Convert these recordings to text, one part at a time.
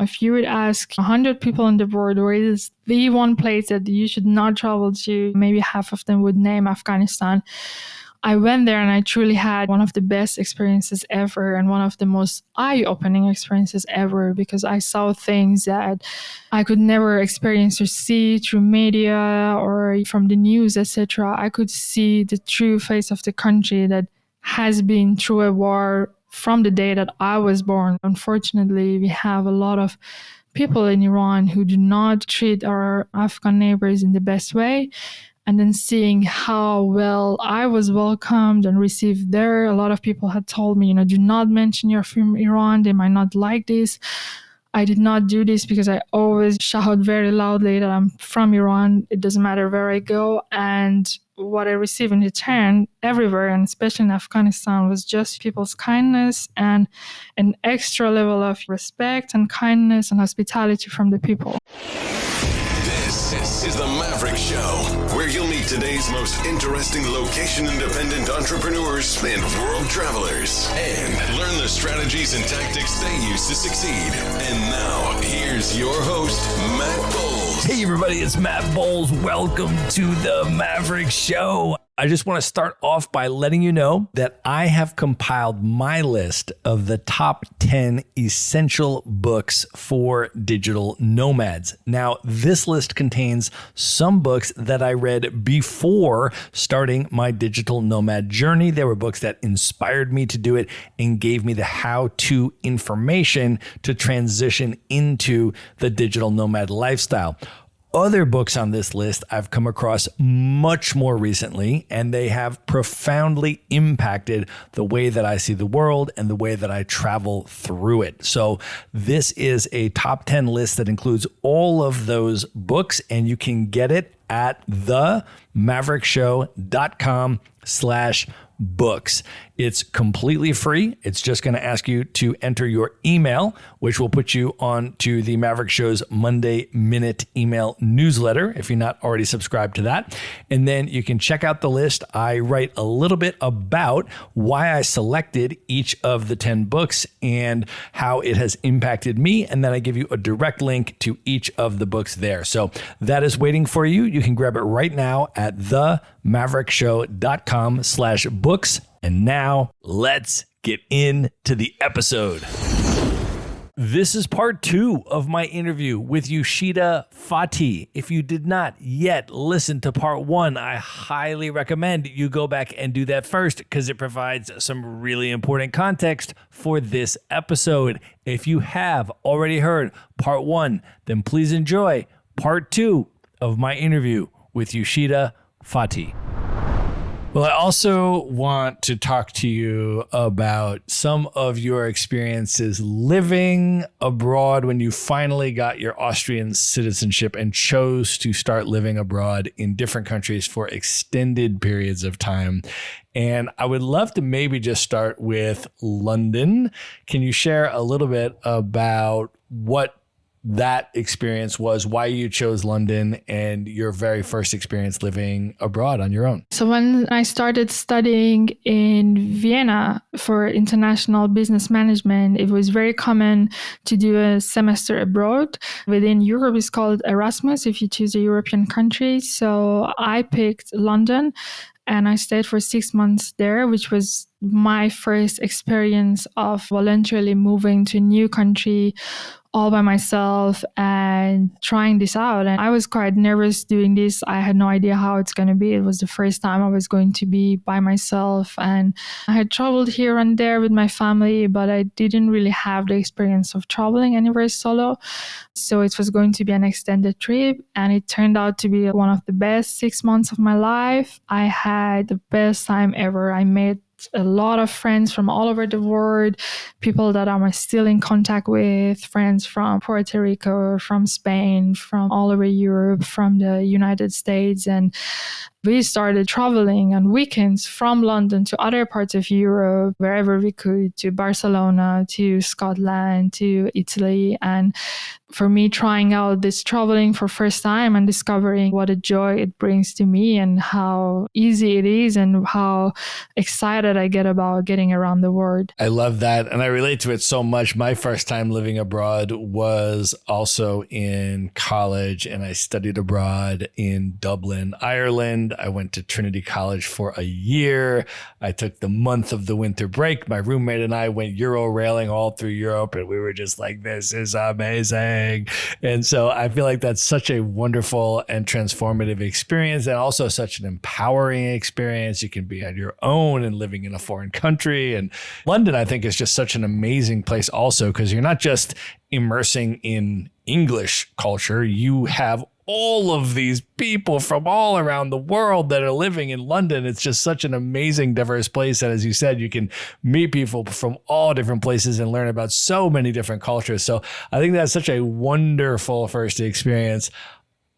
if you would ask 100 people in the world where is the one place that you should not travel to, maybe half of them would name Afghanistan. I went there and I truly had one of the best experiences ever and one of the most eye-opening experiences ever, because I saw things that I could never experience or see through media or from the news, etc. I could see the true face of the country that has been through a war from the day that I was born. Unfortunately, we have a lot of people in Iran who do not treat our Afghan neighbors in the best way. And then seeing how well I was welcomed and received there. A lot of people had told me, do not mention you're from Iran. They might not like this. I did not do this because I always shout very loudly that I'm from Iran. It doesn't matter where I go. And what I received in return everywhere, and especially in Afghanistan, was just people's kindness and an extra level of respect and kindness and hospitality from the people. This is the Maverick Show, where you'll meet today's most interesting location-independent entrepreneurs and world travelers, and learn the strategies and tactics they use to succeed. And now, here's your host, Matt Bowles. Hey everybody, it's Matt Bowles. Welcome to the Maverick Show. I just want to start off by letting you know that I have compiled my list of the top 10 essential books for digital nomads. Now, this list contains some books that I read before starting my digital nomad journey. There were books that inspired me to do it and gave me the how-to information to transition into the digital nomad lifestyle. Other books on this list I've come across much more recently, and they have profoundly impacted the way that I see the world and the way that I travel through it. So this is a top 10 list that includes all of those books, and you can get it at themaverickshow.com/books. It's completely free. It's just going to ask you to enter your email, which will put you on to the Maverick Show's Monday Minute email newsletter if you're not already subscribed to that. And then you can check out the list. I write a little bit about why I selected each of the 10 books and how it has impacted me. And then I give you a direct link to each of the books there. So that is waiting for you. You can grab it right now at themaverickshow.com/books. And now let's get into the episode. This is part 2 of my interview with Youshita Fatih. If you did not yet listen to part 1, I highly recommend you go back and do that first, because it provides some really important context for this episode. If you have already heard part 1, then please enjoy part 2 of my interview with Youshita Fatih. Well, I also want to talk to you about some of your experiences living abroad when you finally got your Austrian citizenship and chose to start living abroad in different countries for extended periods of time. And I would love to maybe just start with London. Can you share a little bit about what that experience was, why you chose London, and your very first experience living abroad on your own? So when I started studying in Vienna for international business management, it was very common to do a semester abroad. Within Europe, it's called Erasmus if you choose a European country. So I picked London, and I stayed for 6 months there, which was my first experience of voluntarily moving to a new country all by myself and trying this out. And I was quite nervous doing this. I had no idea how it's going to be. It was the first time I was going to be by myself. And I had traveled here and there with my family, but I didn't really have the experience of traveling anywhere solo. So it was going to be an extended trip. And it turned out to be one of the best 6 months of my life. I had the best time ever. I made a lot of friends from all over the world, people that I'm still in contact with, friends from Puerto Rico, from Spain, from all over Europe, from the United States. And We started traveling on weekends from London to other parts of Europe, wherever we could, to Barcelona, to Scotland, to Italy. And for me, trying out this traveling for first time and discovering what a joy it brings to me and how easy it is and how excited I get about getting around the world. I love that. And I relate to it so much. My first time living abroad was also in college, and I studied abroad in Dublin, Ireland. I went to Trinity College for a year. I took the month of the winter break. My roommate and I went Euro railing all through Europe, and we were just like, this is amazing. And so I feel like that's such a wonderful and transformative experience, and also such an empowering experience. You can be on your own and living in a foreign country. And London, I think, is just such an amazing place also, because you're not just immersing in English culture. You have all of these people from all around the world that are living in London. It's just such an amazing, diverse place. And as you said, you can meet people from all different places and learn about so many different cultures. So I think that's such a wonderful first experience.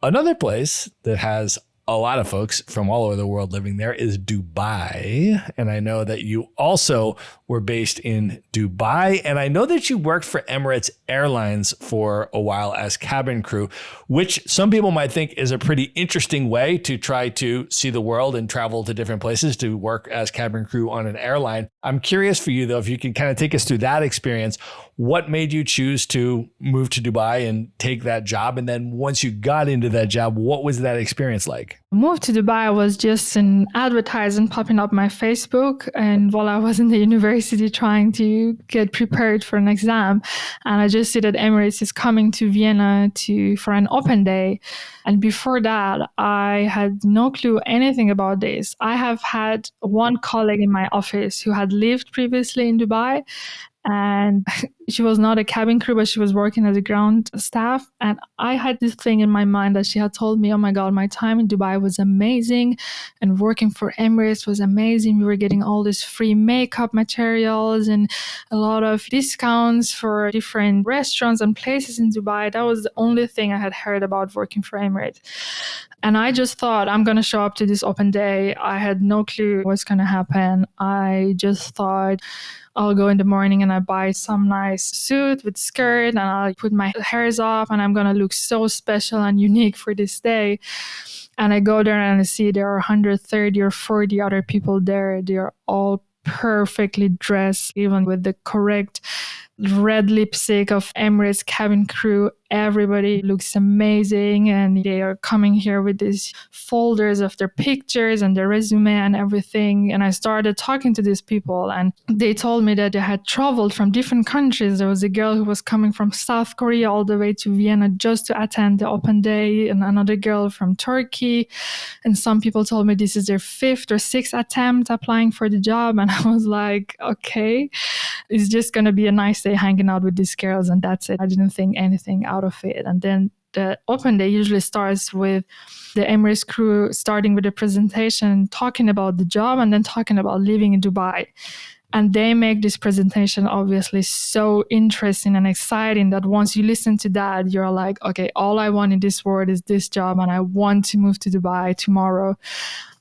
Another place that has a lot of folks from all over the world living there is Dubai. And I know that you also were based in Dubai. And I know that you worked for Emirates Airlines for a while as cabin crew, which some people might think is a pretty interesting way to try to see the world and travel to different places, to work as cabin crew on an airline. I'm curious for you, though, if you can kind of take us through that experience. What made you choose to move to Dubai and take that job? And then once you got into that job, what was that experience like? Moved to Dubai was just an advertisement popping up my Facebook. And while I was in the university trying to get prepared for an exam, and I just see that Emirates is coming to Vienna for an open day. And before that, I had no clue anything about this. I have had one colleague in my office who had lived previously in Dubai. And she was not a cabin crew, but she was working as a ground staff. And I had this thing in my mind that she had told me, oh my God, my time in Dubai was amazing. And working for Emirates was amazing. We were getting all this free makeup materials and a lot of discounts for different restaurants and places in Dubai. That was the only thing I had heard about working for Emirates. And I just thought, I'm going to show up to this open day. I had no clue what's going to happen. I just thought, I'll go in the morning and I buy some nice suit with skirt and I'll put my hairs up and I'm going to look so special and unique for this day. And I go there and I see there are 130 or 40 other people there. They're all perfectly dressed, even with the correct red lipstick of Emirates cabin crew. Everybody looks amazing, and they are coming here with these folders of their pictures and their resume and everything. And I started talking to these people, and they told me that they had traveled from different countries. There was a girl who was coming from South Korea all the way to Vienna just to attend the open day, and another girl from Turkey. And some people told me this is their 5th or 6th attempt applying for the job. And I was like, okay, it's just going to be a nice day hanging out with these girls, and that's it. I didn't think anything out of it. And then the open day usually starts with the Emirates crew starting with a presentation, talking about the job, and then talking about living in Dubai. And they make this presentation obviously so interesting and exciting that once you listen to that, you're like, okay, all I want in this world is this job, and I want to move to Dubai tomorrow.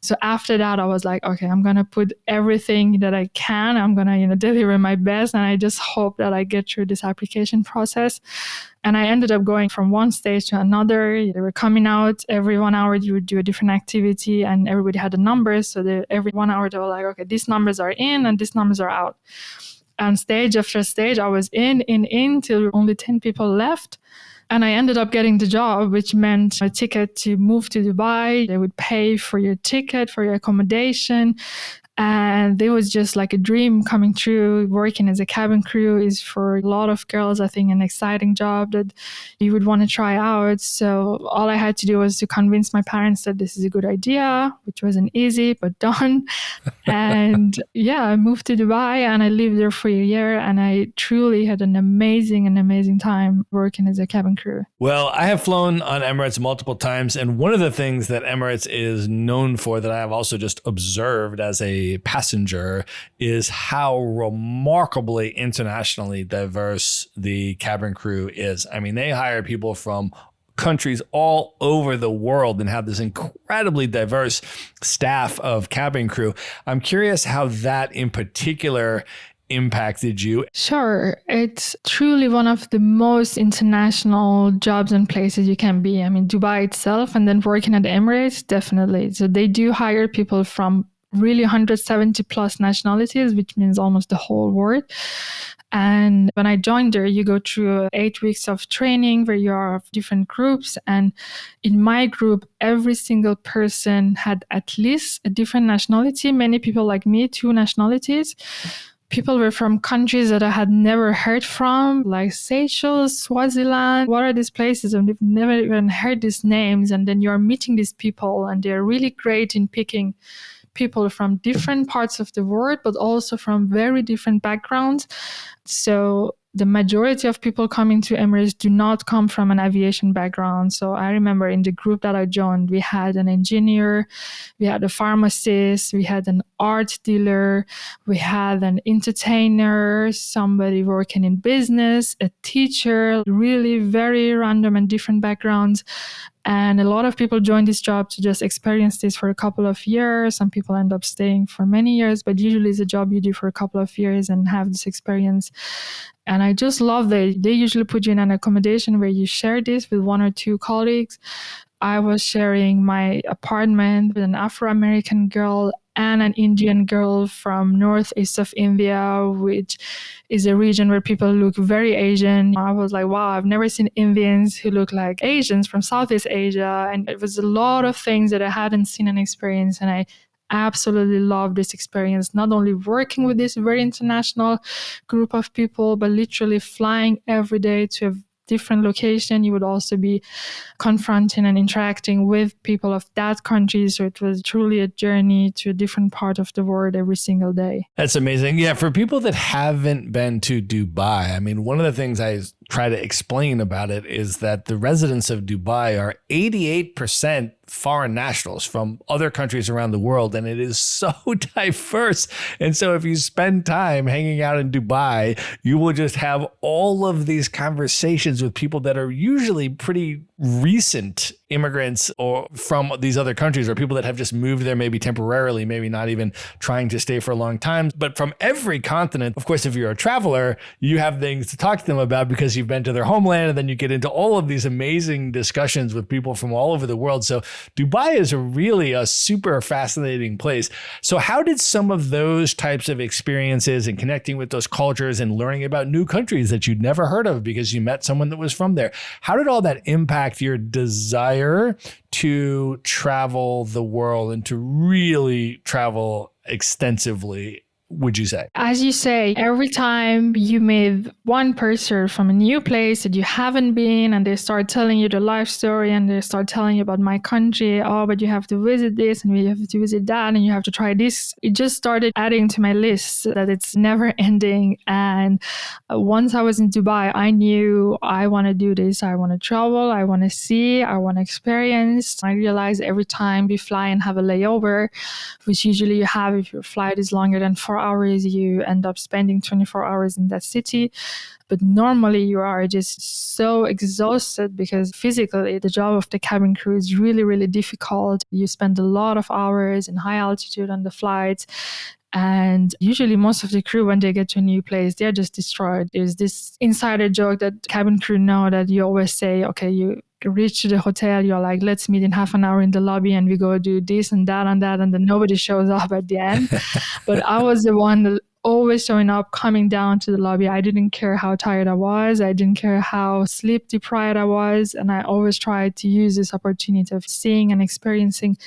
So after that, I was like, okay, I'm going to put everything that I can. I'm going to, deliver my best. And I just hope that I get through this application process. And I ended up going from one stage to another. They were coming out every 1 hour. You would do a different activity and everybody had the numbers. So every 1 hour, they were like, okay, these numbers are in and these numbers are out. And stage after stage, I was in till only 10 people left. And I ended up getting the job, which meant a ticket to move to Dubai. They would pay for your ticket, for your accommodation. And it was just like a dream coming true. Working as a cabin crew is for a lot of girls, I think, an exciting job that you would want to try out. So all I had to do was to convince my parents that this is a good idea, which wasn't easy, but done. And yeah, I moved to Dubai and I lived there for a year. And I truly had an amazing time working as a cabin crew. Well, I have flown on Emirates multiple times. And one of the things that Emirates is known for that I have also just observed as a passenger is how remarkably internationally diverse the cabin crew is. I mean, they hire people from countries all over the world and have this incredibly diverse staff of cabin crew. I'm curious how that in particular impacted you. Sure. It's truly one of the most international jobs and places you can be. I mean, Dubai itself, and then working at the Emirates, definitely. So they do hire people from really 170 plus nationalities, which means almost the whole world. And when I joined there, you go through 8 weeks of training where you are of different groups. And in my group, every single person had at least a different nationality. Many people like me, 2 nationalities. People were from countries that I had never heard from, like Seychelles, Swaziland. What are these places? And we've never even heard these names. And then you're meeting these people, and they're really great in picking people from different parts of the world, but also from very different backgrounds. So the majority of people coming to Emirates do not come from an aviation background. So I remember in the group that I joined, we had an engineer, we had a pharmacist, we had an art dealer, we had an entertainer, somebody working in business, a teacher, really very random and different backgrounds. And a lot of people join this job to just experience this for a couple of years. Some people end up staying for many years, but usually it's a job you do for a couple of years and have this experience. And I just love that they usually put you in an accommodation where you share this with 1 or 2 colleagues. I was sharing my apartment with an Afro-American girl and an Indian girl from northeast of India, which is a region where people look very Asian. I was like, wow, I've never seen Indians who look like Asians from Southeast Asia. And it was a lot of things that I hadn't seen and experienced. And I absolutely love this experience, not only working with this very international group of people, but literally flying every day to a different location. You would also be confronting and interacting with people of that country. So it was truly a journey to a different part of the world every single day. That's amazing. Yeah, for people that haven't been to Dubai, I mean, one of the things I try to explain about it is that the residents of Dubai are 88% foreign nationals from other countries around the world, and it is so diverse. And so if you spend time hanging out in Dubai, you will just have all of these conversations with people that are usually pretty recent immigrants or from these other countries, or people that have just moved there maybe temporarily, maybe not even trying to stay for a long time, but from every continent. Of course, if you're a traveler, you have things to talk to them about because you've been to their homeland, and then you get into all of these amazing discussions with people from all over the world. So Dubai is really a super fascinating place. So how did some of those types of experiences and connecting with those cultures and learning about new countries that you'd never heard of because you met someone that was from there, how did all that impact your desire to travel the world and to really travel extensively, would you say? As you say, every time you meet one person from a new place that you haven't been, and they start telling you the life story, and they start telling you about my country, oh, but you have to visit this and we have to visit that and you have to try this. It just started adding to my list that it's never ending. And once I was in Dubai, I knew I want to do this. I want to travel. I want to see. I want to experience. I realized every time we fly and have a layover, which usually you have if your flight is longer than 4 hours, you end up spending 24 hours in that city. But normally you are just so exhausted because physically the job of the cabin crew is really, really difficult. You spend a lot of hours in high altitude on the flights. And usually most of the crew, when they get to a new place, they're just destroyed. There's this insider joke that cabin crew know that you always say, okay, you reach to the hotel, you're like, let's meet in half an hour in the lobby and we go do this and that and that. And then nobody shows up at the end. But I was the one that always showing up, coming down to the lobby. I didn't care how tired I was. I didn't care how sleep deprived I was. And I always tried to use this opportunity of seeing and experiencing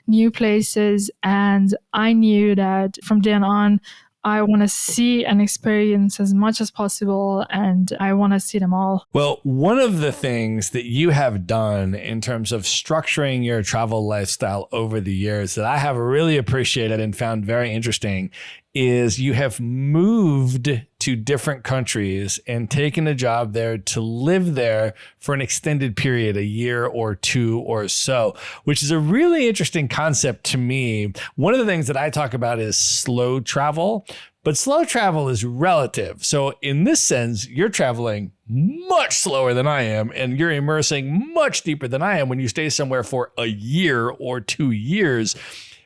new places. And I knew that from then on, I want to see and experience as much as possible, and I want to see them all. Well, one of the things that you have done in terms of structuring your travel lifestyle over the years that I have really appreciated and found very interesting is you have moved to different countries and taken a job there to live there for an extended period, a year or two or so, which is a really interesting concept to me. One of the things that I talk about is slow travel, but slow travel is relative. So in this sense, you're traveling much slower than I am, and you're immersing much deeper than I am when you stay somewhere for a year or 2 years.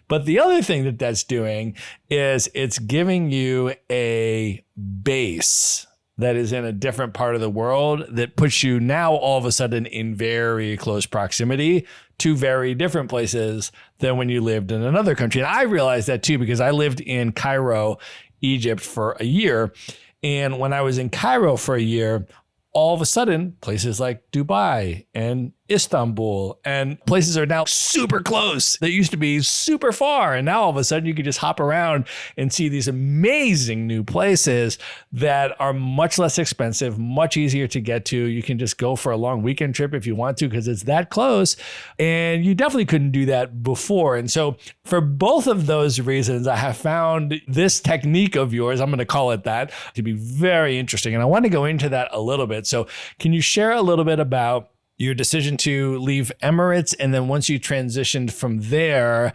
But the other thing that that's doing is it's giving you a base that is in a different part of the world that puts you now all of a sudden in very close proximity to very different places than when you lived in another country. And I realized that too, because I lived in Cairo, Egypt for a year. And when I was in Cairo for a year, all of a sudden, places like Dubai and Istanbul and places are now super close that used to be super far. And now all of a sudden you can just hop around and see these amazing new places that are much less expensive, much easier to get to. You can just go for a long weekend trip if you want to, because it's that close. And you definitely couldn't do that before. And so for both of those reasons, I have found this technique of yours, I'm going to call it that, to be very interesting. And I want to go into that a little bit. So can you share a little bit about your decision to leave Emirates, and then once you transitioned from there,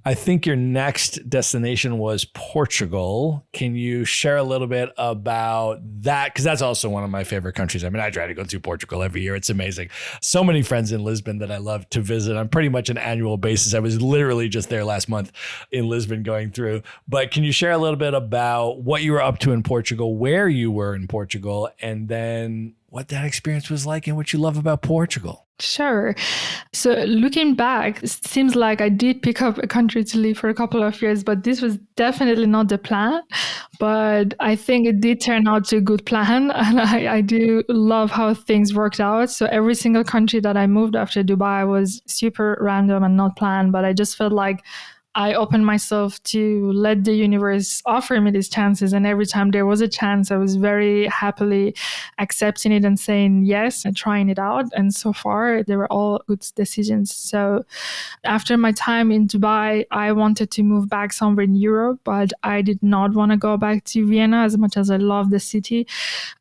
I think your next destination was Portugal. Can you share a little bit about that? Because that's also one of my favorite countries. I mean, I try to go to Portugal every year. It's amazing. So many friends in Lisbon that I love to visit on pretty much an annual basis. I was literally just there last month in Lisbon going through. But can you share a little bit about what you were up to in Portugal, where you were in Portugal, and then what that experience was like and what you love about Portugal? Sure. So looking back, it seems like I did pick up a country to live for a couple of years, but this was definitely not the plan. But I think it did turn out to a good plan. And I do love how things worked out. So every single country that I moved after Dubai was super random and not planned. But I just felt like I opened myself to let the universe offer me these chances. And every time there was a chance, I was very happily accepting it and saying yes and trying it out. And so far, they were all good decisions. So after my time in Dubai, I wanted to move back somewhere in Europe, but I did not want to go back to Vienna as much as I love the city.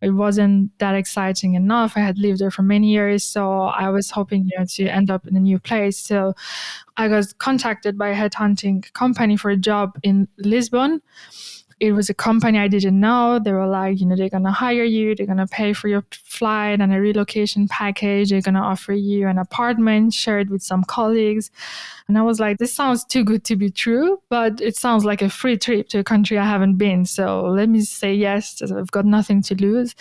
It wasn't that exciting enough. I had lived there for many years, so I was hoping, to end up in a new place. So I was contacted by a headhunting company for a job in Lisbon. It was a company I didn't know. They were like, they're going to hire you. They're going to pay for your flight and a relocation package. They're going to offer you an apartment shared with some colleagues. And I was like, this sounds too good to be true, but it sounds like a free trip to a country I haven't been. So let me say yes. I've got nothing to lose.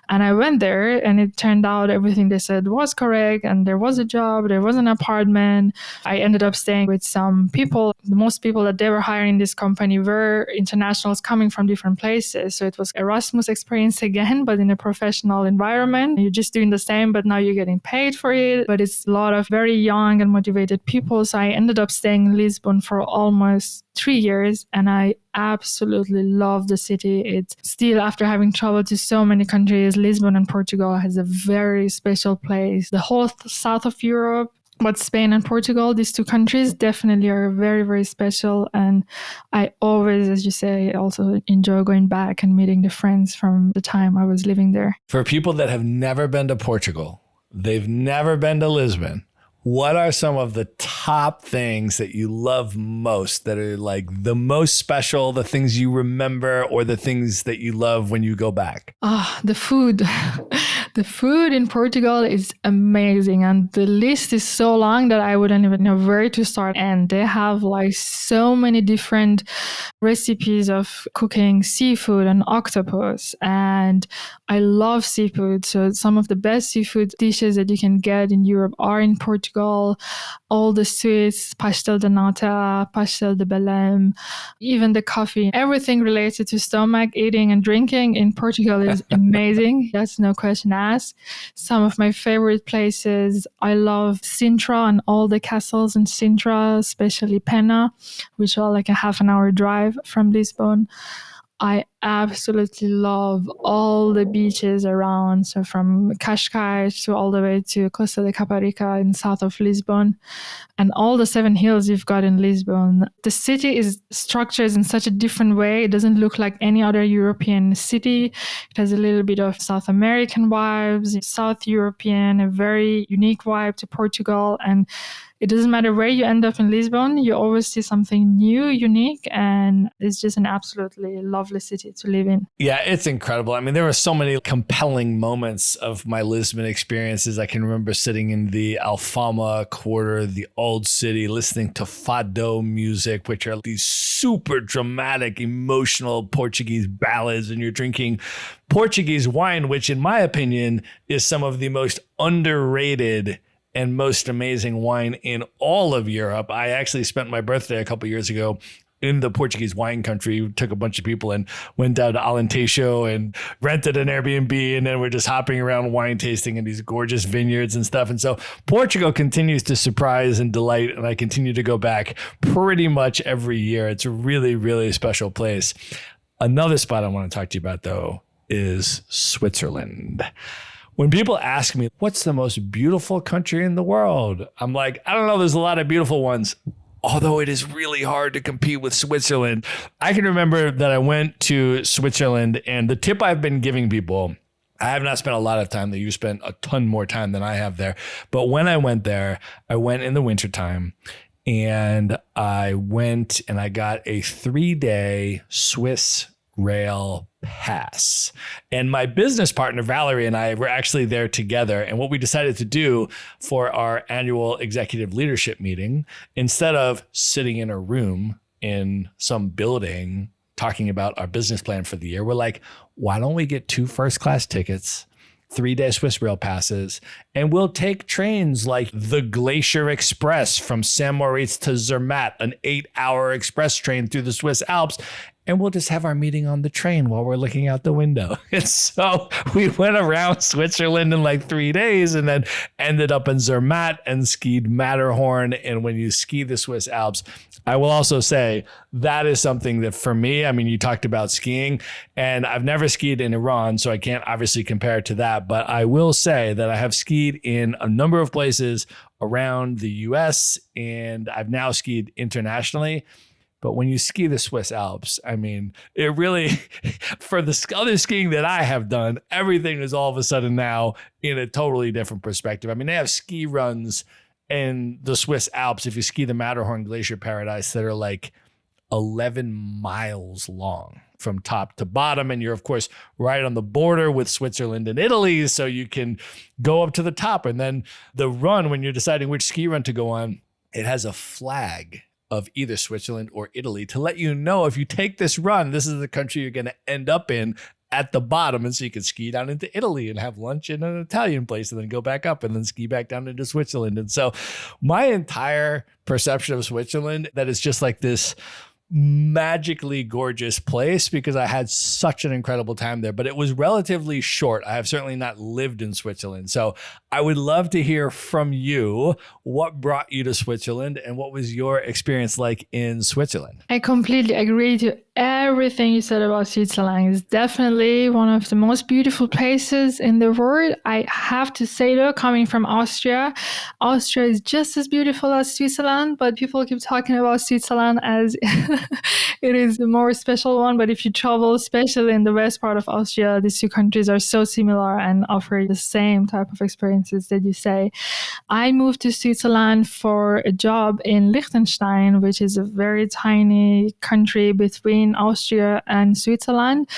And I went there, and it turned out everything they said was correct. And there was a job, there was an apartment. I ended up staying with some people. Most people that they were hiring in this company were internationals coming from different places. So it was Erasmus experience again, but in a professional environment. You're just doing the same, but now you're getting paid for it. But it's a lot of very young and motivated people. So I ended up staying in Lisbon for almost 3 years, and I absolutely love the city. It's still, after having traveled to so many countries, Lisbon and Portugal has a very special place. The whole south of Europe, but Spain and Portugal, these two countries definitely are very, very special. And I always, as you say, also enjoy going back and meeting the friends from the time I was living there. For people that have never been to Portugal, they've never been to Lisbon, what are some of the top things that you love most, that are like the most special, the things you remember, or the things that you love when you go back? The food. The food in Portugal is amazing, and the list is so long that I wouldn't even know where to start. And they have like so many different recipes of cooking seafood and octopus, and I love seafood. So some of the best seafood dishes that you can get in Europe are in Portugal. All the sweets, pastel de nata, pastel de Belém, even the coffee, everything related to stomach, eating and drinking in Portugal is amazing. That's no question asked. Some of my favorite places, I love Sintra and all the castles in Sintra, especially Pena, which are like a half an hour drive from Lisbon. I absolutely love all the beaches around, so from Cascais to all the way to Costa de Caparica in south of Lisbon, and all the 7 hills you've got in Lisbon. The city is structured in such a different way. It doesn't look like any other European city. It has a little bit of South American vibes, South European, a very unique vibe to Portugal. And it doesn't matter where you end up in Lisbon, you always see something new, unique, and it's just an absolutely lovely city. to live in. Yeah, it's incredible. I mean, there were so many compelling moments of my Lisbon experiences. I can remember sitting in the Alfama quarter, the old city, listening to fado music, which are these super dramatic, emotional Portuguese ballads, and you're drinking Portuguese wine, which in my opinion is some of the most underrated and most amazing wine in all of Europe. I actually spent my birthday a couple years ago in the Portuguese wine country. Took a bunch of people and went down to Alentejo and rented an Airbnb, and then we're just hopping around wine tasting in these gorgeous vineyards and stuff. And so Portugal continues to surprise and delight, and I continue to go back pretty much every year. It's a really, really special place. Another spot I want to talk to you about, though, is Switzerland. When people ask me, what's the most beautiful country in the world? I'm like, I don't know. There's a lot of beautiful ones, although it is really hard to compete with Switzerland. I can remember that I went to Switzerland, and the tip I've been giving people, I have not spent a lot of time there. You spent a ton more time than I have there. But when I went there, I went in the wintertime, and I went and I got a 3-day Swiss rail pass. And my business partner, Valerie, and I were actually there together. And what we decided to do for our annual executive leadership meeting, instead of sitting in a room in some building talking about our business plan for the year, we're like, why don't we get 2 first-class tickets, 3-day Swiss rail passes, and we'll take trains like the Glacier Express from Saint Moritz to Zermatt, an 8-hour express train through the Swiss Alps, and we'll just have our meeting on the train while we're looking out the window. And so we went around Switzerland in like 3 days, and then ended up in Zermatt and skied Matterhorn. And when you ski the Swiss Alps, I will also say that is something that for me, I mean, you talked about skiing, and I've never skied in Iran, so I can't obviously compare it to that. But I will say that I have skied in a number of places around the US, and I've now skied internationally. But when you ski the Swiss Alps, I mean, it really, for the other skiing that I have done, everything is all of a sudden now in a totally different perspective. I mean, they have ski runs in the Swiss Alps, if you ski the Matterhorn Glacier Paradise, that are like 11 miles long from top to bottom. And you're, of course, right on the border with Switzerland and Italy, so you can go up to the top. And then the run, when you're deciding which ski run to go on, it has a flag of either Switzerland or Italy to let you know, if you take this run, this is the country you're going to end up in at the bottom. And so you can ski down into Italy and have lunch in an Italian place, and then go back up and then ski back down into Switzerland. And so my entire perception of Switzerland, that is just like this magically gorgeous place, because I had such an incredible time there, but it was relatively short. I have certainly not lived in Switzerland. So I would love to hear from you what brought you to Switzerland and what was your experience like in Switzerland. I completely agree to everything you said about Switzerland. It's definitely one of the most beautiful places in the world. I have to say though, coming from Austria is just as beautiful as Switzerland, but people keep talking about Switzerland as it is the more special one. But if you travel, especially in the west part of Austria, these two countries are so similar and offer the same type of experiences that you say. I moved to Switzerland for a job in Liechtenstein, which is a very tiny country between Austria and Switzerland.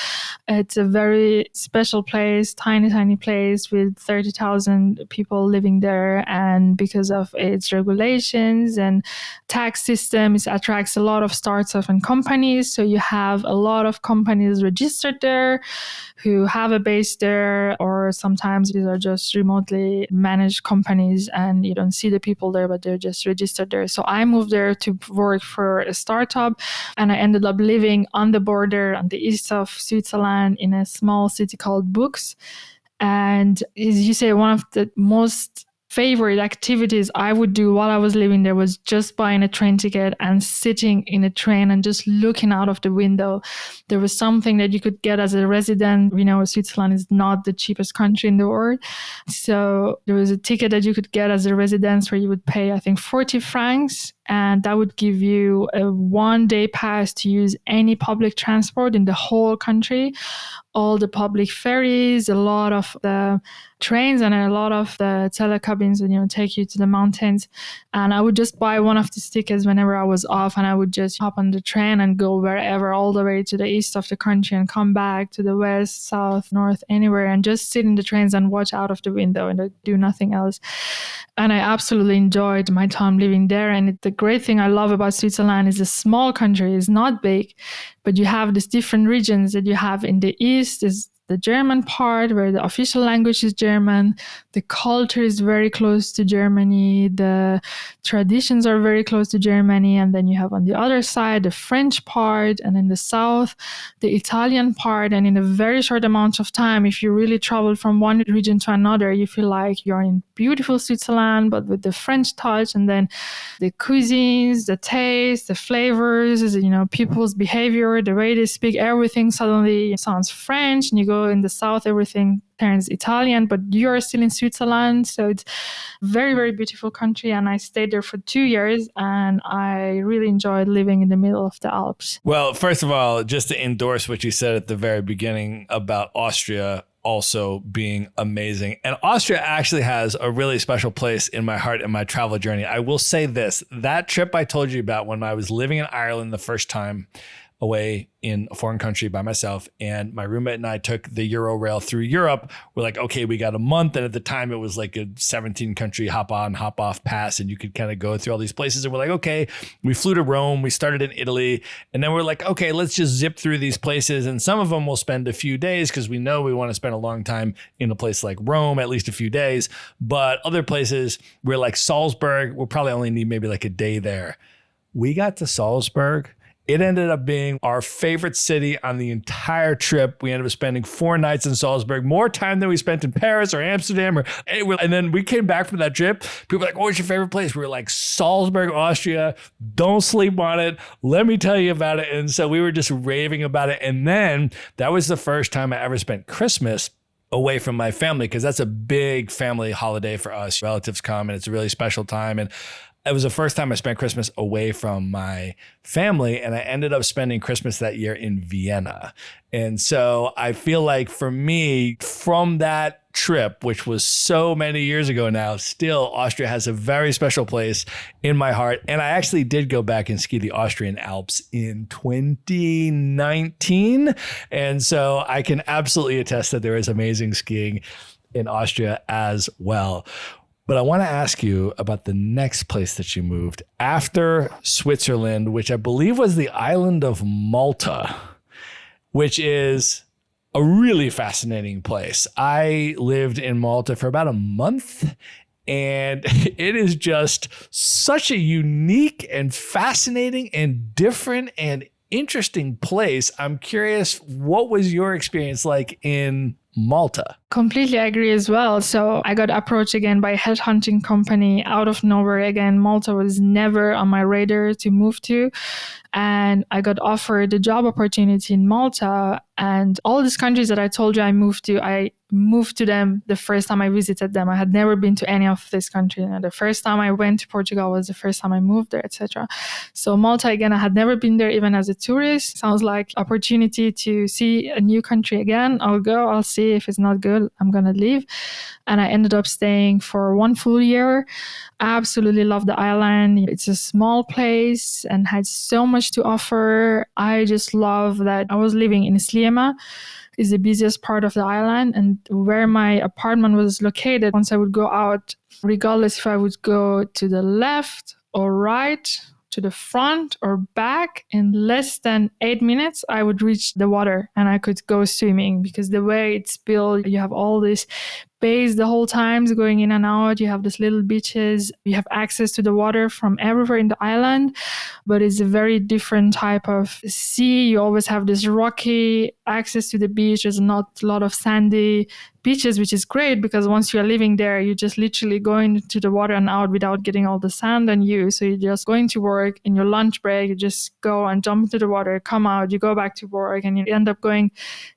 It's a very special place, tiny place with 30,000 people living there. And because of its regulations and tax system, it attracts a lot of startups and companies. So you have a lot of companies registered there who have a base there, or sometimes these are just remotely managed companies and you don't see the people there, but they're just registered there. So I moved there to work for a startup, and I ended up living on the border on the east of Switzerland in a small city called Bux. And as you say, one of the most favorite activities I would do while I was living there was just buying a train ticket and sitting in a train and just looking out of the window. There was something that you could get as a resident. You know, Switzerland is not the cheapest country in the world. So there was a ticket that you could get as a resident where you would pay, I think, 40 francs. and that would give you a 1-day pass to use any public transport in the whole country. All the public ferries, a lot of the trains, and a lot of the telecabins, and take you to the mountains. And I would just buy one of these tickets whenever I was off, and I would just hop on the train and go wherever, all the way to the east of the country and come back to the west, south, north, anywhere, and just sit in the trains and watch out of the window and do nothing else. And I absolutely enjoyed my time living there. And the great thing I love about Switzerland is a small country. It's not big, but you have these different regions that you have. In the east is the German part, where the official language is German. The culture is very close to Germany. The traditions are very close to Germany. And then you have on the other side the French part, and in the south, the Italian part. And in a very short amount of time, if you really travel from one region to another, you feel like you're in beautiful Switzerland, but with the French touch. And then the cuisines, the taste, the flavors, people's behavior, the way they speak, everything suddenly sounds French. And you go in the south, everything turns Italian, but you're still in Switzerland. So it's a very, very beautiful country. And I stayed there for 2 years, and I really enjoyed living in the middle of the Alps. Well, first of all, just to endorse what you said at the very beginning about Austria also being amazing. And Austria actually has a really special place in my heart in my travel journey. I will say this, that trip I told you about when I was living in Ireland the first time, away in a foreign country by myself, and my roommate and I took the Eurorail through Europe. We're like, okay, we got a month, and at the time it was like a 17 country hop on, hop off pass, and you could kind of go through all these places. And we're like, okay, we flew to Rome, we started in Italy, and then we're like, okay, let's just zip through these places, and some of them we'll spend a few days because we know we want to spend a long time in a place like Rome, at least a few days. But other places, we're like Salzburg, we'll probably only need maybe like a day there. We got to Salzburg. It ended up being our favorite city on the entire trip. We ended up spending 4 nights in Salzburg, more time than we spent in Paris or Amsterdam. And then we came back from that trip. People were like, what's your favorite place? We were like, Salzburg, Austria. Don't sleep on it. Let me tell you about it. And so we were just raving about it. And then that was the first time I ever spent Christmas away from my family, because that's a big family holiday for us. Relatives come, and it's a really special time. And it was the first time I spent Christmas away from my family, and I ended up spending Christmas that year in Vienna. And so I feel like for me, from that trip, which was so many years ago now, still Austria has a very special place in my heart. And I actually did go back and ski the Austrian Alps in 2019. And so I can absolutely attest that there is amazing skiing in Austria as well. But I want to ask you about the next place that you moved after Switzerland, which I believe was the island of Malta, which is a really fascinating place. I lived in Malta for about a month, and it is just such a unique and fascinating and different and interesting place. I'm curious, what was your experience like in Malta? Completely agree as well. So I got approached again by a headhunting company out of nowhere. Again, Malta was never on my radar to move to. And I got offered a job opportunity in Malta. And all these countries that I told you I moved to them the first time I visited them. I had never been to any of this country. And the first time I went to Portugal was the first time I moved there, etc. So Malta, again, I had never been there even as a tourist. Sounds like opportunity to see a new country again. I'll go, I'll see. If it's not good, I'm going to leave. And I ended up staying for 1 full year. I absolutely love the island. It's a small place and had so much to offer. I just love that I was living in Sliema, is the busiest part of the island, and where my apartment was located, once I would go out, regardless if I would go to the left or right, to the front or back, in less than 8 minutes, I would reach the water and I could go swimming, because the way it's built, you have all this bays the whole time going in and out. You have these little beaches. You have access to the water from everywhere in the island, but it's a very different type of sea. You always have this rocky access to the beach. There's not a lot of sandy beaches, which is great, because once you're living there, you just literally go into the water and out without getting all the sand on you. So you're just going to work in your lunch break. You just go and jump into the water, come out, you go back to work, and you end up going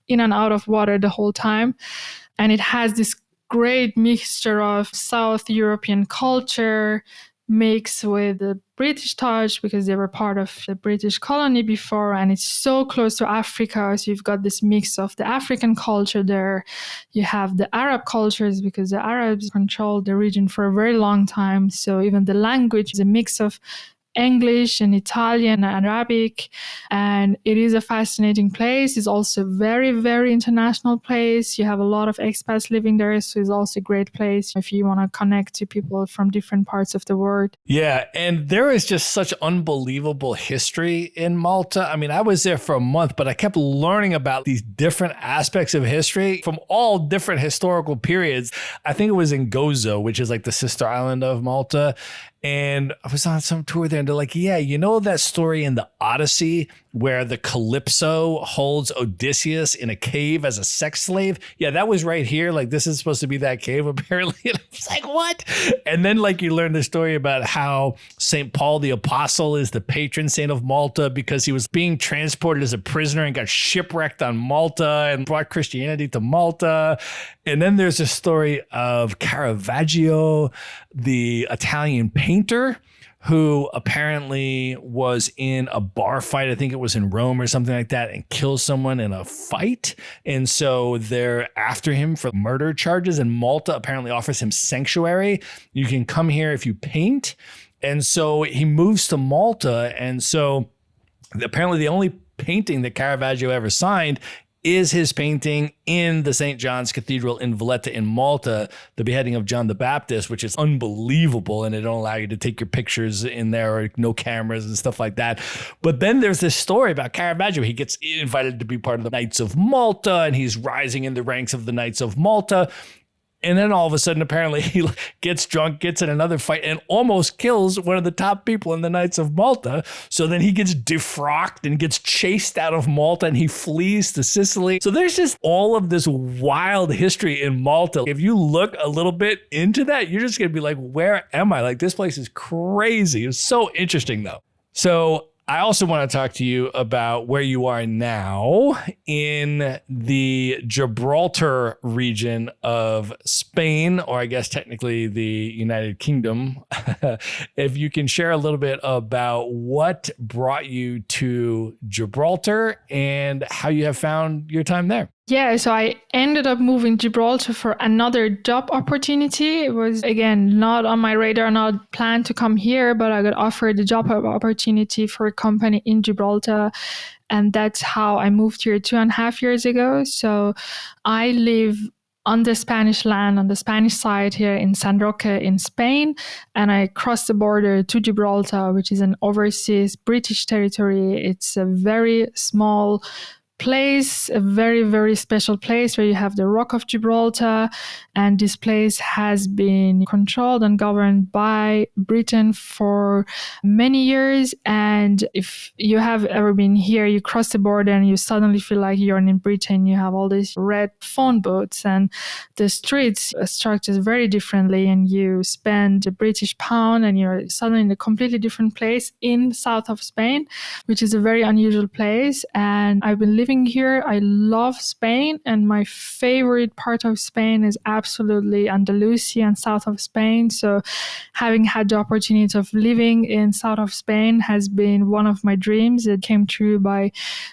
in and out of water the whole time. And it has this great mixture of South European culture mix with the British touch because they were part of the British colony before, and it's so close to Africa. So you've got this mix of the African culture there. You have the Arab cultures because the Arabs controlled the region for a very long time. So even the language is a mix of English and Italian and Arabic, and it is a fascinating place. It's also a very, very international place. You have a lot of expats living there, so it's also a great place if you want to connect to people from different parts of the world. Yeah, and there is just such unbelievable history in Malta. I mean, I was there for a month, but I kept learning about these different aspects of history from all different historical periods. I think it was in Gozo, which is like the sister island of Malta. And I was on some tour there and they're like, yeah, you know that story in the Odyssey where the Calypso holds Odysseus in a cave as a sex slave? Yeah, that was right here. Like, this is supposed to be that cave, apparently. And I was like, what? And then like you learn the story about how St. Paul the Apostle is the patron saint of Malta because he was being transported as a prisoner and got shipwrecked on Malta and brought Christianity to Malta. And then there's a story of Caravaggio, the Italian painter, who apparently was in a bar fight. I think it was in Rome or something like that, and kills someone in a fight. And so they're after him for murder charges. And Malta apparently offers him sanctuary. You can come here if you paint. And so he moves to Malta. And so apparently the only painting that Caravaggio ever signed is his painting in the St. John's Cathedral in Valletta in Malta, the beheading of John the Baptist, which is unbelievable. And they don't allow you to take your pictures in there or no cameras and stuff like that. But then there's this story about Caravaggio. He gets invited to be part of the Knights of Malta, and he's rising in the ranks of the Knights of Malta. And then all of a sudden, apparently, he gets drunk, gets in another fight, and almost kills one of the top people in the Knights of Malta. So then he gets defrocked and gets chased out of Malta, and he flees to Sicily. So there's just all of this wild history in Malta. If you look a little bit into that, you're just going to be like, where am I? Like, this place is crazy. It's so interesting, though. So I also want to talk to you about where you are now in the Gibraltar region of Spain, or I guess technically the United Kingdom. If you can share a little bit about what brought you to Gibraltar and how you have found your time there. Yeah, so I ended up moving to Gibraltar for another job opportunity. It was, again, not on my radar, not planned to come here, but I got offered a job opportunity for a company in Gibraltar. And that's how I moved here 2.5 years ago. So I live on the Spanish land, on the Spanish side here in San Roque in Spain. And I crossed the border to Gibraltar, which is an overseas British territory. It's a very small place, a very, very special place where you have the Rock of Gibraltar. And this place has been controlled and governed by Britain for many years. And if you have ever been here, you cross the border and you suddenly feel like you're in Britain. You have all these red phone booths and the streets are structured very differently. And you spend a British pound and you're suddenly in a completely different place in south of Spain, which is a very unusual place. And I've been living here. I love Spain, and my favorite part of Spain is absolutely Andalusia and south of Spain. So having had the opportunity of living in south of Spain has been one of my dreams. It came true by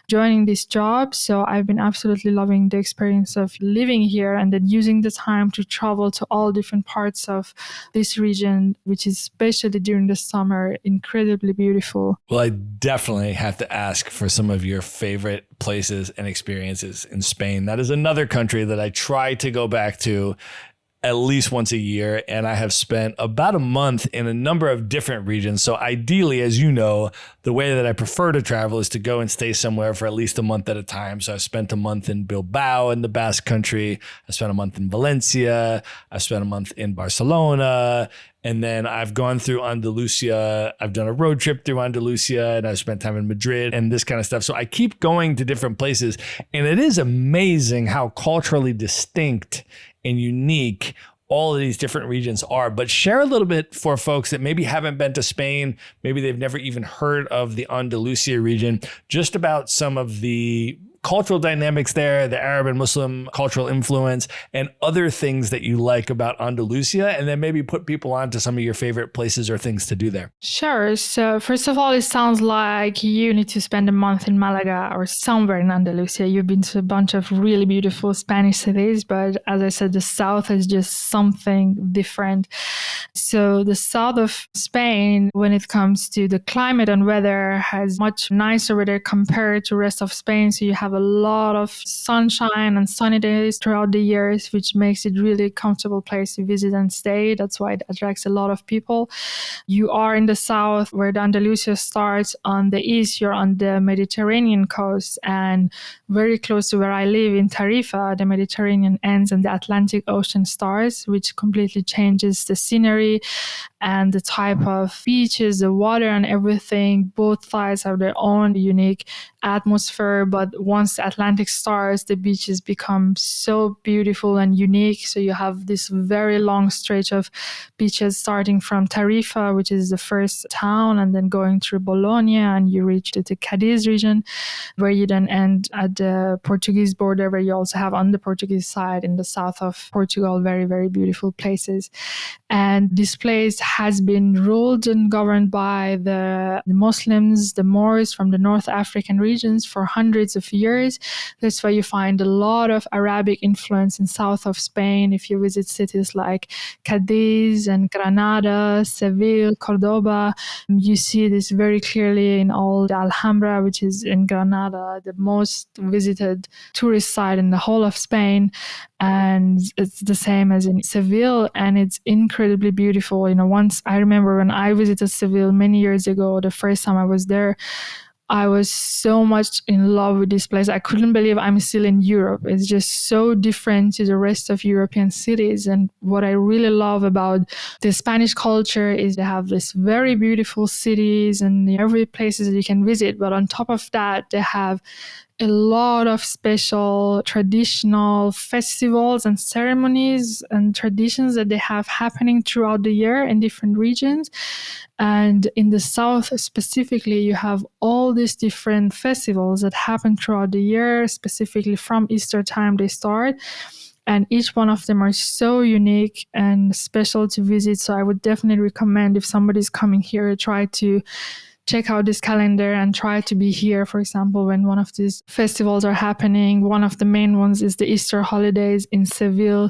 joining this job. So I've been absolutely loving the experience of living here and then using the time to travel to all different parts of this region, which is especially during the summer, incredibly beautiful. Well, I definitely have to ask for some of your favorite places and experiences in Spain. That is another country that I try to go back to at least once a year, and I have spent about a month in a number of different regions. So ideally, as you know, the way that I prefer to travel is to go and stay somewhere for at least a month at a time. So I spent a month in Bilbao in the Basque Country. I spent a month in Valencia. I spent a month in Barcelona. And then I've gone through Andalusia. I've done a road trip through Andalusia, and I've spent time in Madrid and this kind of stuff. So I keep going to different places, and it is amazing how culturally distinct and unique all of these different regions are. But share a little bit for folks that maybe haven't been to Spain, maybe they've never even heard of the Andalusia region, just about some of the cultural dynamics there, the Arab and Muslim cultural influence, and other things that you like about Andalusia, and then maybe put people on to some of your favorite places or things to do there. Sure. So first of all, it sounds like you need to spend a month in Malaga or somewhere in Andalusia. You've been to a bunch of really beautiful Spanish cities, but as I said, the south is just something different. So the south of Spain, when it comes to the climate and weather, has much nicer weather compared to the rest of Spain. So you have a lot of sunshine and sunny days throughout the years, which makes it really a comfortable place to visit and stay. That's why it attracts a lot of people. You are in the south where the Andalusia starts. On the east, you're on the Mediterranean coast, and very close to where I live in Tarifa, the Mediterranean ends and the Atlantic Ocean starts, which completely changes the scenery and the type of beaches, the water and everything. Both sides have their own unique atmosphere, but once the Atlantic starts, the beaches become so beautiful and unique. So you have this very long stretch of beaches starting from Tarifa, which is the first town, and then going through Bologna, and you reach the Cadiz region, where you then end at the Portuguese border, where you also have on the Portuguese side in the south of Portugal, very, very beautiful places. And this place has been ruled and governed by the Muslims, the Moors from the North African regions for hundreds of years. That's why you find a lot of Arabic influence in south of Spain. If you visit cities like Cadiz and Granada, Seville, Cordoba, you see this very clearly in all the Alhambra, which is in Granada, the most visited tourist site in the whole of Spain. And it's the same as in Seville, and it's incredibly beautiful. Once I remember when I visited Seville many years ago, the first time I was there, I was so much in love with this place. I couldn't believe I'm still in Europe. It's just so different to the rest of European cities. And what I really love about the Spanish culture is they have these very beautiful cities and every places that you can visit. But on top of that, they have a lot of special traditional festivals and ceremonies and traditions that they have happening throughout the year in different regions. And in the south specifically, you have all these different festivals that happen throughout the year, specifically from Easter time they start. And each one of them are so unique and special to visit. So I would definitely recommend, if somebody's coming here, try to check out this calendar and try to be here, for example, when one of these festivals are happening. One of the main ones is the Easter holidays in Seville.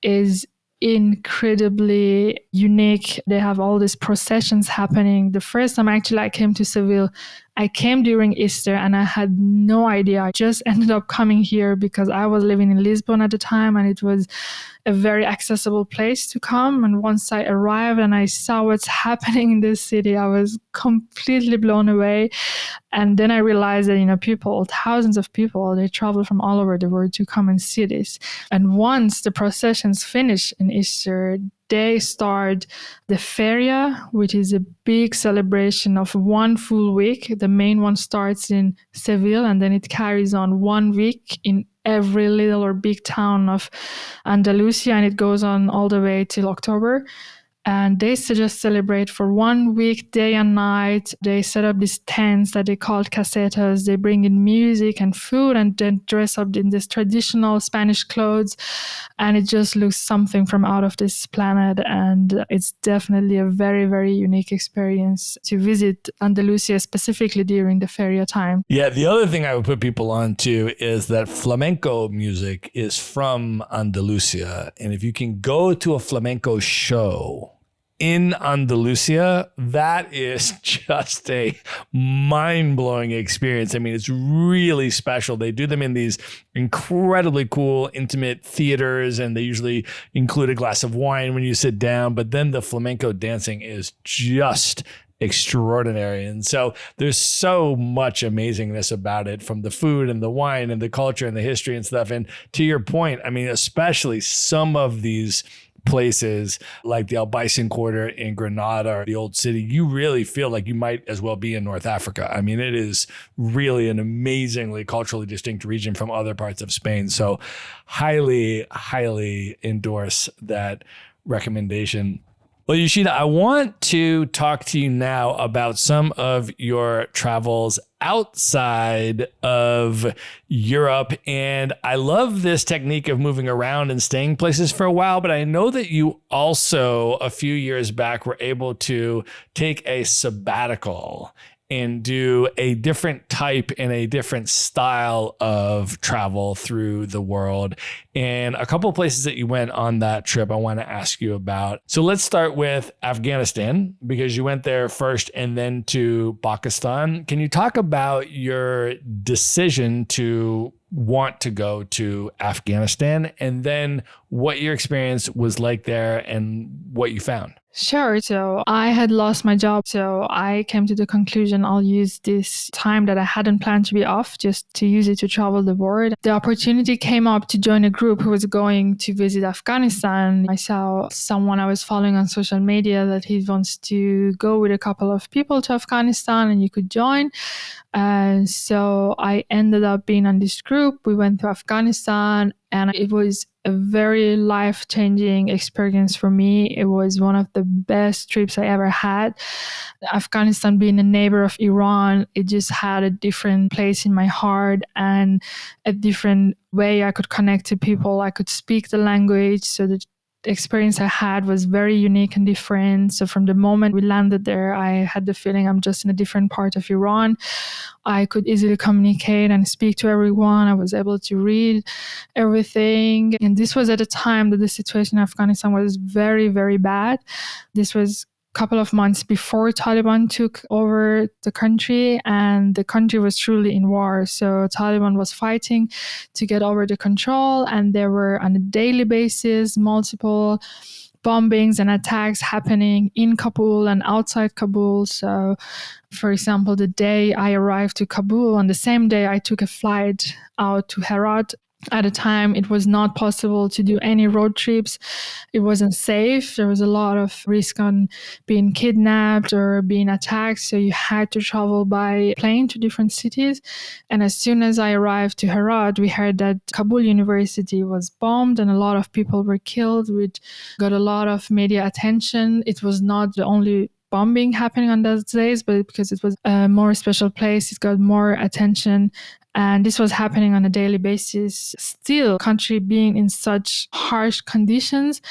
Is incredibly unique. They have all these processions happening. The first time actually I came to Seville, I came during Easter and I had no idea. I just ended up coming here because I was living in Lisbon at the time, and it was a very accessible place to come. And once I arrived and I saw what's happening in this city, I was completely blown away. And then I realized that, people, thousands of people, they travel from all over the world to come and see this. And once the processions finish in Easter, they start the Feria, which is a big celebration of one full week. The main one starts in Seville, and then it carries on 1 week in every little or big town of Andalusia, and it goes on all the way till October. And they just celebrate for 1 week, day and night. They set up these tents that they call casetas. They bring in music and food and then dress up in this traditional Spanish clothes. And it just looks something from out of this planet. And it's definitely a very, very unique experience to visit Andalusia, specifically during the Feria time. Yeah, the other thing I would put people on to is that flamenco music is from Andalusia. And if you can go to a flamenco show in Andalusia, that is just a mind-blowing experience. I mean, it's really special. They do them in these incredibly cool, intimate theaters, and they usually include a glass of wine when you sit down. But then the flamenco dancing is just extraordinary. And so there's so much amazingness about it, from the food and the wine and the culture and the history and stuff. And to your point, I mean, especially some of these places like the Albaicin Quarter in Granada or the Old City, you really feel like you might as well be in North Africa. I mean, it is really an amazingly culturally distinct region from other parts of Spain. So highly, highly endorse that recommendation. Well, Youshita, I want to talk to you now about some of your travels outside of Europe. And I love this technique of moving around and staying places for a while. But I know that you also, a few years back, were able to take a sabbatical and do a different type and a different style of travel through the world. And a couple of places that you went on that trip I want to ask you about. So let's start with Afghanistan, because you went there first and then to Pakistan. Can you talk about your decision to want to go to Afghanistan, and then what your experience was like there and what you found? Sure. So I had lost my job. So I came to the conclusion I'll use this time that I hadn't planned to be off just to use it to travel the world. The opportunity came up to join a group who was going to visit Afghanistan. I saw someone I was following on social media that he wants to go with a couple of people to Afghanistan and you could join. So I ended up being on this group. We went to Afghanistan and it was a very life-changing experience for me. It was one of the best trips I ever had. Afghanistan being a neighbor of Iran, it just had a different place in my heart and a different way I could connect to people. I could speak the language, so the experience I had was very unique and different. So from the moment we landed there, I had the feeling I'm just in a different part of Iran. I could easily communicate and speak to everyone. I was able to read everything. And this was at a time that the situation in Afghanistan was very, very bad. This was couple of months before Taliban took over the country, and the country was truly in war. So Taliban was fighting to get over the control, and there were on a daily basis multiple bombings and attacks happening in Kabul and outside Kabul. So, for example, the day I arrived to Kabul, on the same day I took a flight out to Herat. At the time, it was not possible to do any road trips. It wasn't safe. There was a lot of risk on being kidnapped or being attacked. So you had to travel by plane to different cities. And as soon as I arrived to Herat, we heard that Kabul University was bombed and a lot of people were killed, which got a lot of media attention. It was not the only bombing happening on those days, but because it was a more special place, it got more attention. And this was happening on a daily basis. Still, country being in such harsh conditions,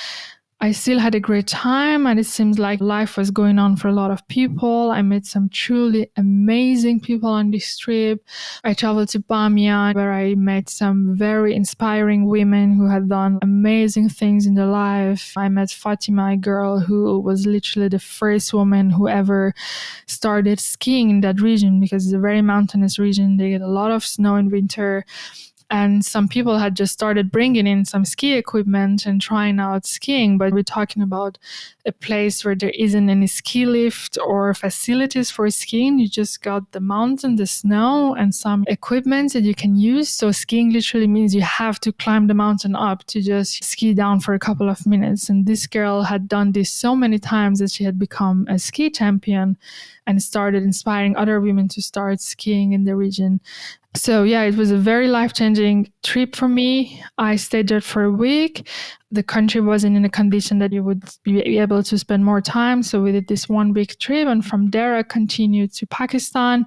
I still had a great time, and it seems like life was going on for a lot of people. I met some truly amazing people on this trip. I traveled to Bamiyan, where I met some very inspiring women who had done amazing things in their life. I met Fatima, a girl who was literally the first woman who ever started skiing in that region, because it's a very mountainous region. They get a lot of snow in winter. And some people had just started bringing in some ski equipment and trying out skiing. But we're talking about a place where there isn't any ski lift or facilities for skiing. You just got the mountain, the snow, and some equipment that you can use. So skiing literally means you have to climb the mountain up to just ski down for a couple of minutes. And this girl had done this so many times that she had become a ski champion and started inspiring other women to start skiing in the region. So yeah, it was a very life-changing trip for me. I stayed there for a week. The country wasn't in a condition that you would be able to spend more time. So we did this one big trip. And from there, I continued to Pakistan,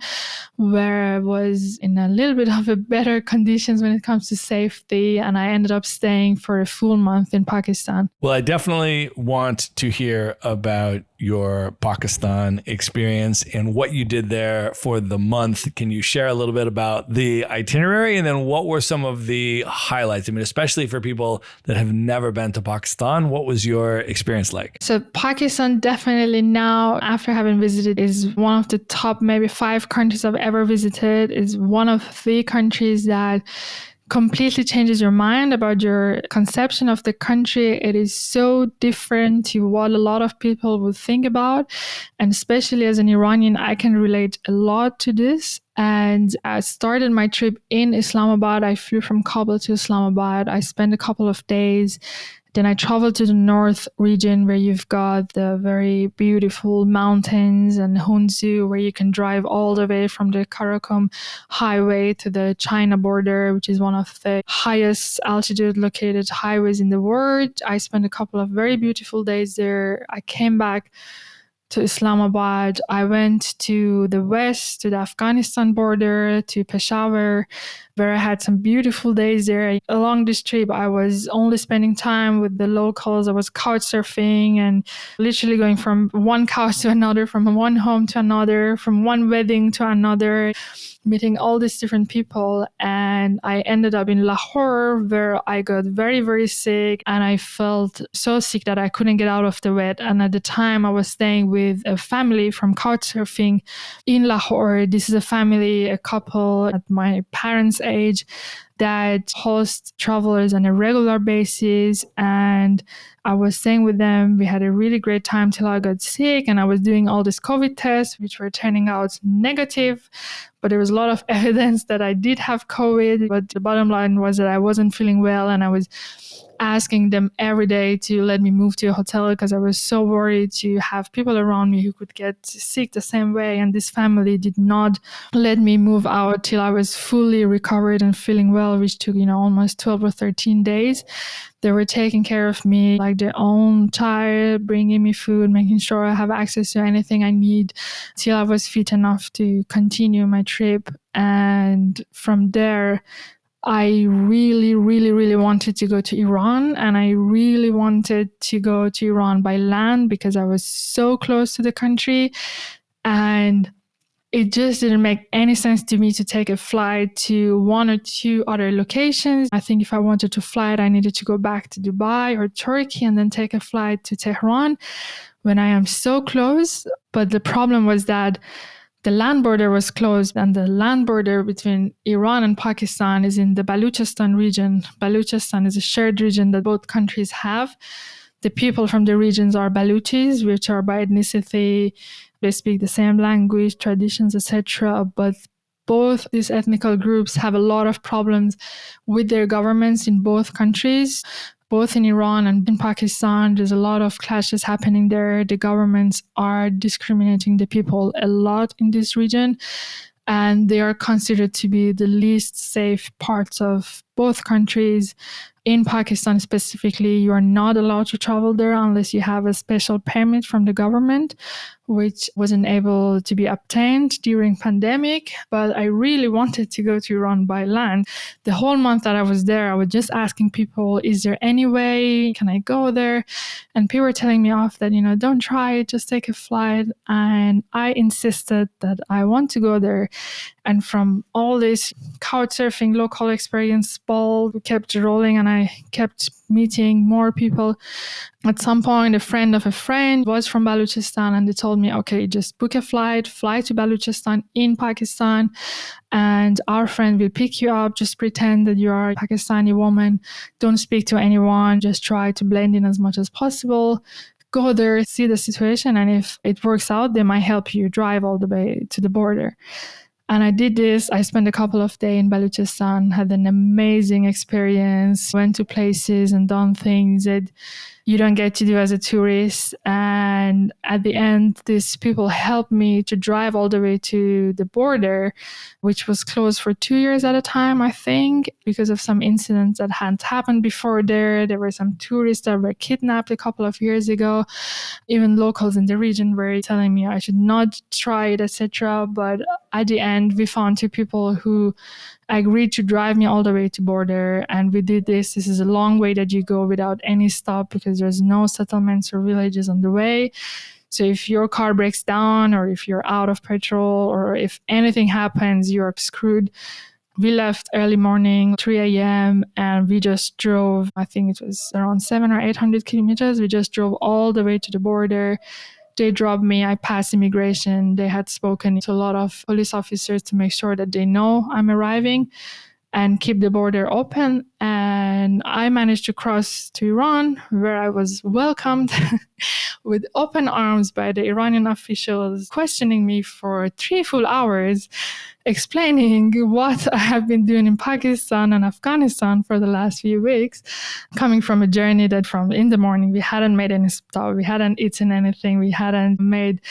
where I was in a little bit of a better conditions when it comes to safety. And I ended up staying for a full month in Pakistan. Well, I definitely want to hear about your Pakistan experience and what you did there for the month. Can you share a little bit about the itinerary, and then what were some of the highlights? I mean, especially for people that have never been to Pakistan, what was your experience like? So Pakistan definitely now, after having visited, is one of the top maybe 5 countries I've ever visited. Is one of the countries that completely changes your mind about your conception of the country. It is so different to what a lot of people would think about. And especially as an Iranian, I can relate a lot to this. And I started my trip in Islamabad. I flew from Kabul to Islamabad. I spent a couple of days Then I traveled to the north region where you've got the very beautiful mountains and Hunzu, where you can drive all the way from the Karakum highway to the China border, which is one of the highest altitude located highways in the world. I spent a couple of very beautiful days there. I came back to Islamabad. I went to the west, to the Afghanistan border, to Peshawar, where I had some beautiful days there. Along this trip, I was only spending time with the locals. I was couch surfing and literally going from one couch to another, from one home to another, from one wedding to another, meeting all these different people. And I ended up in Lahore, where I got very, very sick. And I felt so sick that I couldn't get out of the bed. And at the time, I was staying with a family from couchsurfing in Lahore. This is a family, a couple at my parents' age that host travelers on a regular basis. And I was staying with them. We had a really great time till I got sick, and I was doing all these COVID tests, which were turning out negative. But there was a lot of evidence that I did have COVID. But the bottom line was that I wasn't feeling well, and I was asking them every day to let me move to a hotel because I was so worried to have people around me who could get sick the same way. And this family did not let me move out till I was fully recovered and feeling well, which took, almost 12 or 13 days. They were taking care of me like their own child, bringing me food, making sure I have access to anything I need till I was fit enough to continue my trip. And from there, I really, really, really wanted to go to Iran, and I really wanted to go to Iran by land because I was so close to the country, and it just didn't make any sense to me to take a flight to one or two other locations. I think if I wanted to fly, I needed to go back to Dubai or Turkey and then take a flight to Tehran when I am so close. But the problem was that the land border was closed, and the land border between Iran and Pakistan is in the Balochistan region. Balochistan is a shared region that both countries have. The people from the regions are Balochis, which are by ethnicity, they speak the same language, traditions, etc. But both these ethnical groups have a lot of problems with their governments in both countries. Both in Iran and in Pakistan, there's a lot of clashes happening there. The governments are discriminating the people a lot in this region, and they are considered to be the least safe parts of both countries. In Pakistan specifically, you are not allowed to travel there unless you have a special permit from the government, which wasn't able to be obtained during pandemic. But I really wanted to go to Iran by land. The whole month that I was there, I was just asking people, is there any way? Can I go there? And people were telling me off that, don't try it, just take a flight. And I insisted that I want to go there. And from all this couchsurfing local experience ball kept rolling, and I kept meeting more people. At some point, a friend of a friend was from Balochistan, and they told me, okay, just book a flight, fly to Balochistan in Pakistan, and our friend will pick you up. Just pretend that you are a Pakistani woman. Don't speak to anyone. Just try to blend in as much as possible. Go there, see the situation, and if it works out, they might help you drive all the way to the border. And I did this. I spent a couple of days in Balochistan, had an amazing experience, went to places and done things that you don't get to do as a tourist. And at the end, these people helped me to drive all the way to the border, which was closed for 2 years at a time, I think, because of some incidents that hadn't happened before there. There were some tourists that were kidnapped a couple of years ago. Even locals in the region were telling me I should not try it, etc. But at the end, we found two people who agreed to drive me all the way to border, and we did this. This is a long way that you go without any stop because there's no settlements or villages on the way. So if your car breaks down, or if you're out of petrol, or if anything happens, you're screwed. We left early morning, 3 a.m., and we just drove, I think it was around 700 or 800 kilometers. We just drove all the way to the border. They dropped me. I passed immigration. They had spoken to a lot of police officers to make sure that they know I'm arriving. and keep the border open. And I managed to cross to Iran, where I was welcomed with open arms by the Iranian officials, questioning me for 3 full hours, explaining what I have been doing in Pakistan and Afghanistan for the last few weeks, coming from a journey that from in the morning, we hadn't made any stop, we hadn't eaten anything, we hadn't made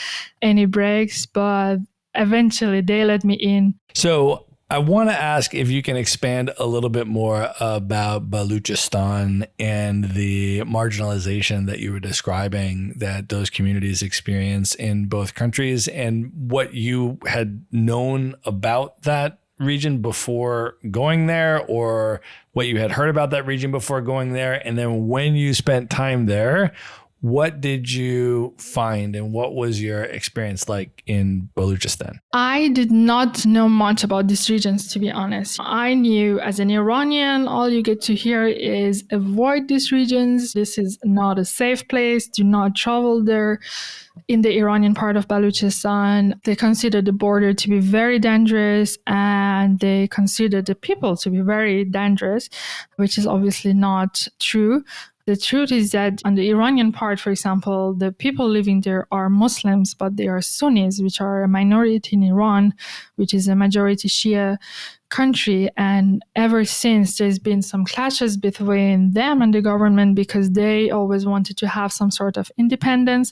any breaks, but eventually they let me in. So I want to ask if you can expand a little bit more about Balochistan and the marginalization that you were describing that those communities experience in both countries, and what you had known about that region before going there, or what you had heard about that region before going there. And then when you spent time there, what did you find and what was your experience like in Balochistan? I did not know much about these regions, to be honest. I knew as an Iranian, all you get to hear is avoid these regions. This is not a safe place. Do not travel there. In the Iranian part of Balochistan, they consider the border to be very dangerous, and they consider the people to be very dangerous, which is obviously not true. The truth is that on the Iranian part, for example, the people living there are Muslims, but they are Sunnis, which are a minority in Iran, which is a majority Shia country. And ever since, there's been some clashes between them and the government because they always wanted to have some sort of independence,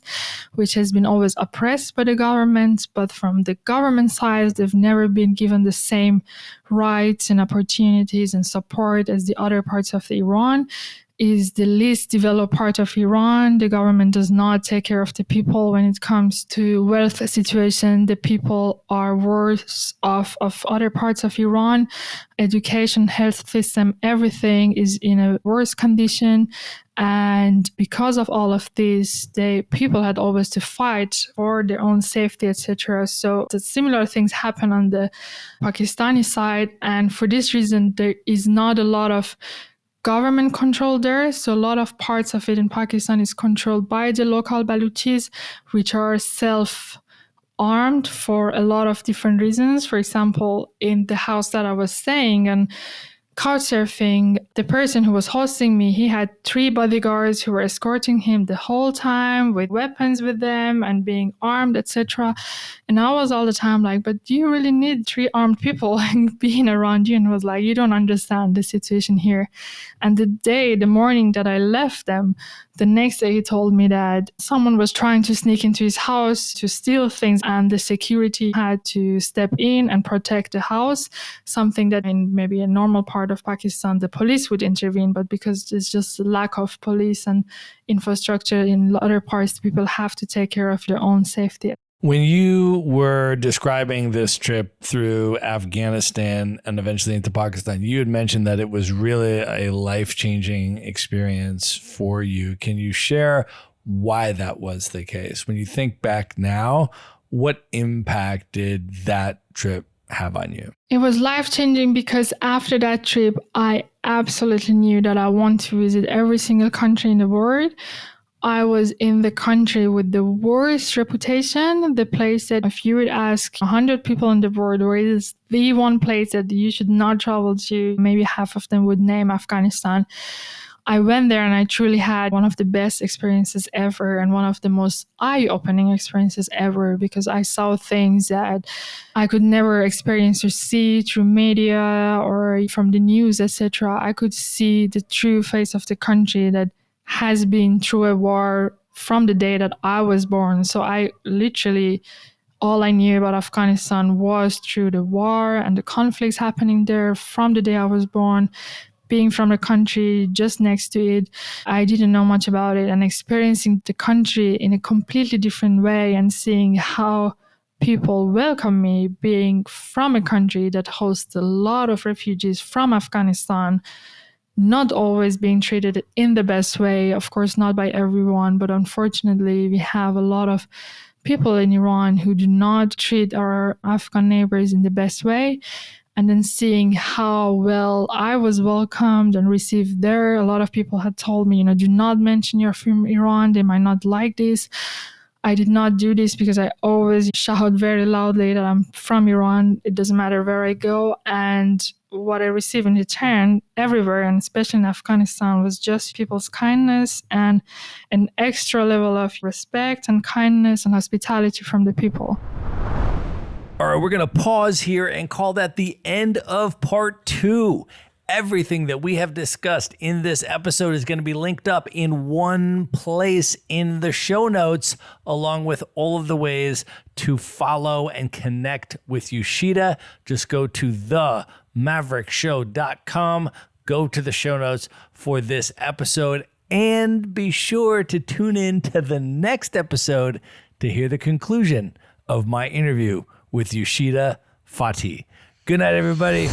which has been always oppressed by the government. But from the government side, they've never been given the same rights and opportunities and support as the other parts of Iran. Is the least developed part of Iran. The government does not take care of the people when it comes to wealth situation. The people are worse off of other parts of Iran. Education, health system, everything is in a worse condition. And because of all of this, the people had always to fight for their own safety, etc. So the similar things happen on the Pakistani side. And for this reason, there is not a lot of government control there. So a lot of parts of it in Pakistan is controlled by the local Balochis, which are self-armed for a lot of different reasons. For example, in the house that I was staying and couchsurfing, the person who was hosting me, he had 3 bodyguards who were escorting him the whole time with weapons with them and being armed, etc. And I was all the time like, but do you really need 3 armed people being around you? And was like, you don't understand the situation here. And the morning that I left them, the next day he told me that someone was trying to sneak into his house to steal things, and the security had to step in and protect the house, something that in maybe a normal part of Pakistan, the police would intervene, but because there's just a lack of police and infrastructure in other parts, people have to take care of their own safety. When you were describing this trip through Afghanistan and eventually into Pakistan, you had mentioned that it was really a life-changing experience for you. Can you share why that was the case? When you think back now, what impact did that trip have on you? It was life-changing because after that trip, I absolutely knew that I want to visit every single country in the world. I was in the country with the worst reputation, the place that if you would ask 100 people in the world, where is the one place that you should not travel to, maybe half of them would name Afghanistan. I went there and I truly had one of the best experiences ever and one of the most eye-opening experiences ever, because I saw things that I could never experience or see through media or from the news, etc. I could see the true face of the country that has been through a war from the day that I was born. So I literally, all I knew about Afghanistan was through the war and the conflicts happening there from the day I was born. Being from a country just next to it, I didn't know much about it, and experiencing the country in a completely different way and seeing how people welcome me, being from a country that hosts a lot of refugees from Afghanistan, not always being treated in the best way, of course, not by everyone, but unfortunately, we have a lot of people in Iran who do not treat our Afghan neighbors in the best way. And then seeing how well I was welcomed and received there, a lot of people had told me, do not mention you're from Iran, they might not like this. I did not do this because I always shout very loudly that I'm from Iran. It doesn't matter where I go. And what I received in return everywhere, and especially in Afghanistan, was just people's kindness and an extra level of respect and kindness and hospitality from the people. All right, we're going to pause here and call that the end of part 2. Everything that we have discussed in this episode is going to be linked up in one place in the show notes, along with all of the ways to follow and connect with Youshita. Just go to themaverickshow.com, go to the show notes for this episode, and be sure to tune in to the next episode to hear the conclusion of my interview with Youshita Fatih. Good night, everybody.